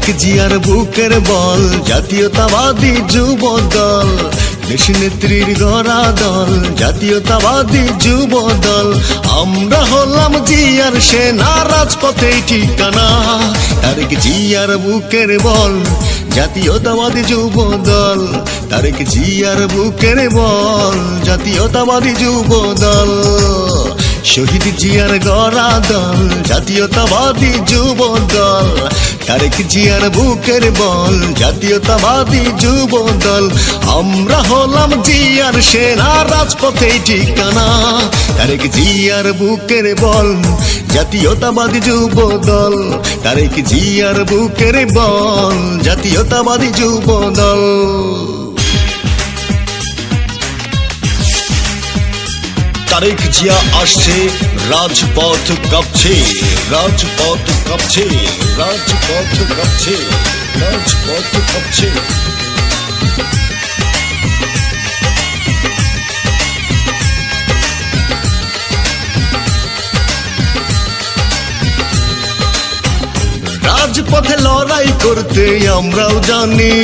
তারেক জিয়ার বুকের বল জাতীয়তাবাদী যুব দল, দেশ নেত্রীর গড়া দল জাতীয়তাবাদী যুব দল। আমরা হলাম জিয়ার সেনা, রাজপথে ঠিকানা। তারেক জিয়ার বুকের বল জাতীয়তাবাদী যুব দল, তারেক জিয়ার বুকের বল জাতীয়তাবাদী যুব দল। শহীদ জিয়ার গড়া দল জাতীয়তাবাদী যুব দল, তারেক জিয়ার বুকের বল জাতীয়তাবাদী যুব দল। আমরা হলাম জিয়ার সেনা, রাজপথে ঠিকানা। তারেক জিয়ার বুকের বল জাতীয়তাবাদী যুব দল, তারেক জিয়ার বুকের বল জাতীয়তাবাদী যুব দল। তারেক জিয়া আসছে, রাজপথ কাঁপছে, রাজপথ কাঁপছে, রাজপথ কাঁপছে, রাজপথ কাঁপছে। রাজপথে লড়াই করতে আমরাও জানি,